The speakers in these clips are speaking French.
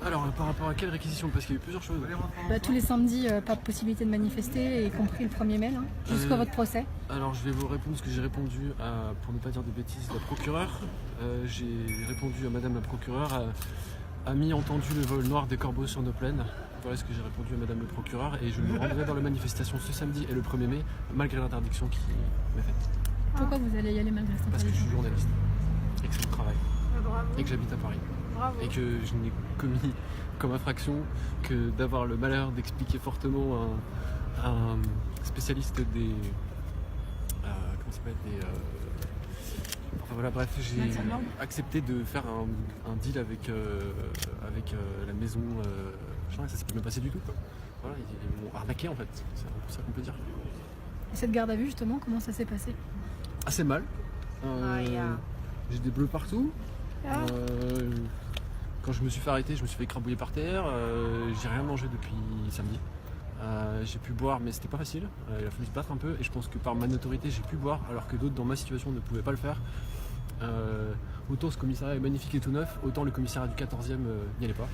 Alors, par rapport à quelle réquisition? Parce qu'il y a eu plusieurs choses. Tous les samedis, pas de possibilité de manifester, y compris le 1er mai, jusqu'à votre procès. Alors, je vais vous répondre ce que j'ai répondu à, pour ne pas dire de bêtises, la procureure. J'ai répondu à madame la procureure, a mis entendu le vol noir des corbeaux sur nos plaines. Voilà ce que j'ai répondu à madame le procureur, et je me rendrai dans la manifestation ce samedi et le 1er mai, malgré l'interdiction qui m'est faite. Pourquoi vous allez y aller malgré cette Parce que je interdiction? suis journaliste, et que c'est mon travail, Bravo. et que j'habite à Paris. Bravo. Et que je n'ai commis comme infraction que d'avoir le malheur d'expliquer fortement à un spécialiste des... comment ça s'appelle enfin voilà, bref, j'ai accepté de faire un deal avec la maison... ça s'est pas bien passé du tout, quoi. Voilà, ils m'ont arnaqué en fait, c'est un peu ça qu'on peut dire. Et cette garde à vue, justement, comment ça s'est passé? Assez mal. J'ai des bleus partout. Quand je me suis fait arrêter, je me suis fait écrabouiller par terre. J'ai rien mangé depuis samedi. J'ai pu boire, mais c'était pas facile. Il a fallu se battre un peu, et je pense que par ma notoriété, j'ai pu boire, alors que d'autres dans ma situation ne pouvaient pas le faire. Autant ce commissariat est magnifique et tout neuf, autant le commissariat du 14e n'y allait pas.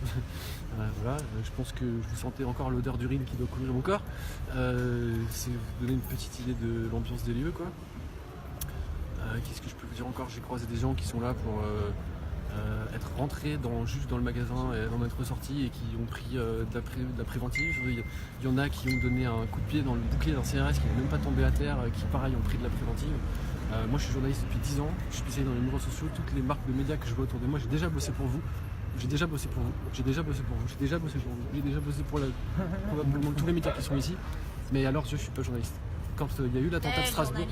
Voilà, je pense que je sentais encore l'odeur d'urine qui doit couvrir mon corps. C'est vous donner une petite idée de l'ambiance des lieux, quoi. Qu'est-ce que je peux vous dire encore? J'ai croisé des gens qui sont là pour être rentrés juste dans le magasin et en être ressortis, et qui ont pris de la préventive. Il y en a qui ont donné un coup de pied dans le bouclier d'un CRS qui n'est même pas tombé à terre, qui pareil ont pris de la préventive. Moi je suis journaliste depuis 10 ans, je suis spécialisé dans les médias sociaux, toutes les marques de médias que je vois autour de moi, j'ai déjà bossé pour vous. J'ai déjà bossé pour vous, j'ai déjà bossé pour vous, j'ai déjà bossé pour vous, j'ai déjà bossé pour probablement tous les médias qui sont ici, mais alors je suis pas journaliste. Quand il y a eu l'attentat de Strasbourg,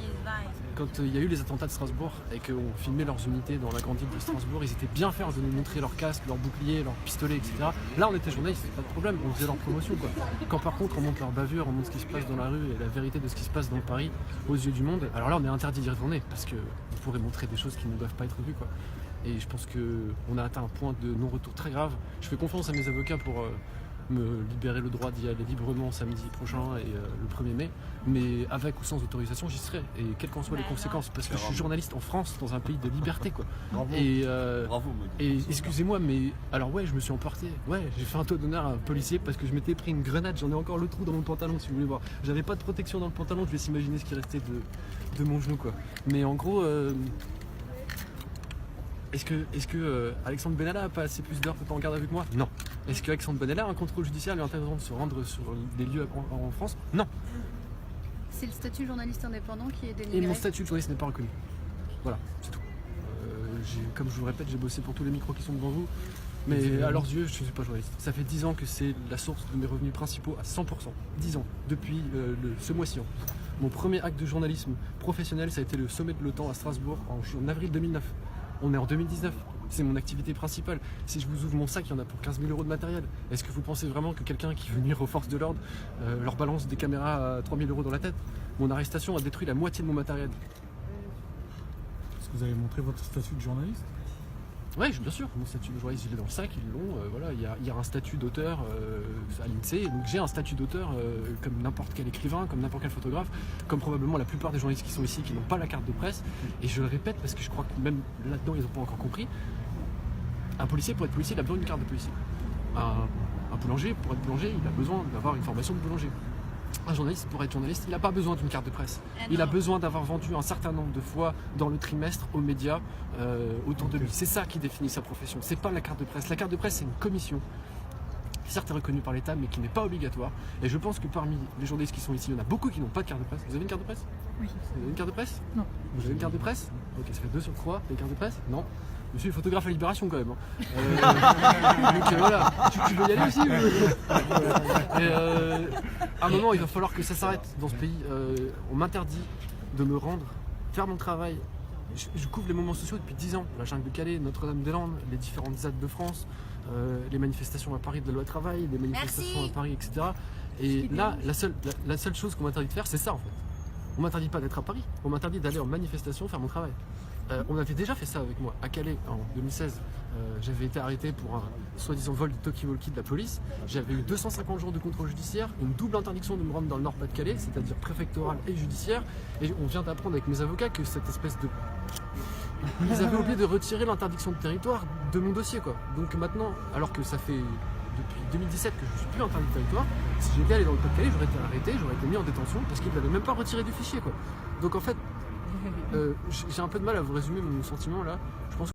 quand il y a eu les attentats de Strasbourg et qu'on filmait leurs unités dans la grande ville de Strasbourg, ils étaient bien fiers de nous montrer leurs casques, leurs boucliers, leurs pistolets, etc. Là on était journalistes, pas de problème, on faisait leur promotion, quoi. Quand par contre on monte leur bavure, on montre ce qui se passe dans la rue et la vérité de ce qui se passe dans Paris aux yeux du monde, alors là on est interdit d'y retourner, parce que vous pourrez montrer des choses qui ne doivent pas être vues, quoi. Et je pense qu'on a atteint un point de non-retour très grave. Je fais confiance à mes avocats pour me libérer le droit d'y aller librement samedi prochain et le 1er mai, mais avec ou sans autorisation j'y serai, et quelles qu'en soient les conséquences, parce que je suis journaliste en France, dans un pays de liberté, quoi. Bravo. Bravo, et excusez-moi, mais alors ouais, je me suis emporté, ouais, j'ai fait un tour d'honneur à un policier parce que je m'étais pris une grenade, j'en ai encore le trou dans mon pantalon si vous voulez voir, j'avais pas de protection dans le pantalon, je laisse imaginer ce qui restait de mon genou, quoi. Mais en gros, est-ce que Alexandre Benalla a pas assez plus d'heures pour être en garde avec moi? Non. Est-ce que Alexandre Benalla a un contrôle judiciaire lui interdisant de se rendre sur des lieux en France? Non. C'est le statut journaliste indépendant qui est dénigré. Et mon statut de journaliste n'est pas reconnu. Voilà, c'est tout. Comme je vous le répète, j'ai bossé pour tous les micros qui sont devant vous, mais à leurs yeux, je ne suis pas journaliste. Ça fait 10 ans que c'est la source de mes revenus principaux à 100%. 10 ans, depuis ce mois-ci. Mon premier acte de journalisme professionnel, ça a été le sommet de l'OTAN à Strasbourg en avril 2009. On est en 2019, c'est mon activité principale. Si je vous ouvre mon sac, il y en a pour 15 000 € de matériel. Est-ce que vous pensez vraiment que quelqu'un qui veut nuire aux forces de l'ordre leur balance des caméras à 3 000 € dans la tête? Mon arrestation a détruit la moitié de mon matériel. Est-ce que vous avez montré votre statut de journaliste? Oui, bien sûr, mon statut de journaliste, il est dans le sac, ils l'ont. Voilà, il y a un statut d'auteur à l'INSEE, donc j'ai un statut d'auteur comme n'importe quel écrivain, comme n'importe quel photographe, comme probablement la plupart des journalistes qui sont ici qui n'ont pas la carte de presse. Et je le répète parce que je crois que même là-dedans ils n'ont pas encore compris. Un policier, pour être policier, il a besoin d'une carte de policier. Un boulanger, pour être boulanger, il a besoin d'avoir une formation de boulanger. Un journaliste, pour être journaliste, il n'a pas besoin d'une carte de presse. Il a besoin d'avoir vendu un certain nombre de fois dans le trimestre aux médias autour de lui. C'est ça qui définit sa profession, c'est pas la carte de presse. La carte de presse, c'est une commission qui certes est reconnue par l'État, mais qui n'est pas obligatoire. Et je pense que parmi les journalistes qui sont ici, il y en a beaucoup qui n'ont pas de carte de presse. Vous avez une carte de presse? Oui. Vous avez une carte de presse? Non. Vous avez une carte de presse? Ok, ça fait 2 sur 3, les cartes de presse? Non. Monsieur est photographe à Libération quand même. Donc voilà, tu veux y aller aussi? À un moment, il va falloir que ça s'arrête dans ce pays. On m'interdit de me rendre, faire mon travail. Je couvre les moments sociaux depuis 10 ans. La jungle de Calais, Notre-Dame-des-Landes, les différentes ZAD de France, les manifestations à Paris de la loi travail, les manifestations à Paris, etc. Et là, la seule chose qu'on m'interdit de faire, c'est ça en fait. On m'interdit pas d'être à Paris, on m'interdit d'aller en manifestation faire mon travail. On avait déjà fait ça avec moi à Calais en 2016. J'avais été arrêté pour un soi-disant vol de talkie-walkie de la police. J'avais eu 250 jours de contrôle judiciaire, une double interdiction de me rendre dans le Nord-Pas-de-Calais, c'est-à-dire préfectorale et judiciaire. Et on vient d'apprendre avec mes avocats que cette espèce de ils avaient oublié de retirer l'interdiction de territoire de mon dossier, quoi. Donc maintenant, alors que ça fait depuis 2017 que je ne suis plus interdit de territoire, si j'étais allé dans le Pas-de-Calais, j'aurais été arrêté, j'aurais été mis en détention parce qu'ils ne l'avaient même pas retiré du fichier, quoi. Donc en fait, j'ai un peu de mal à vous résumer mon sentiment là. Je pense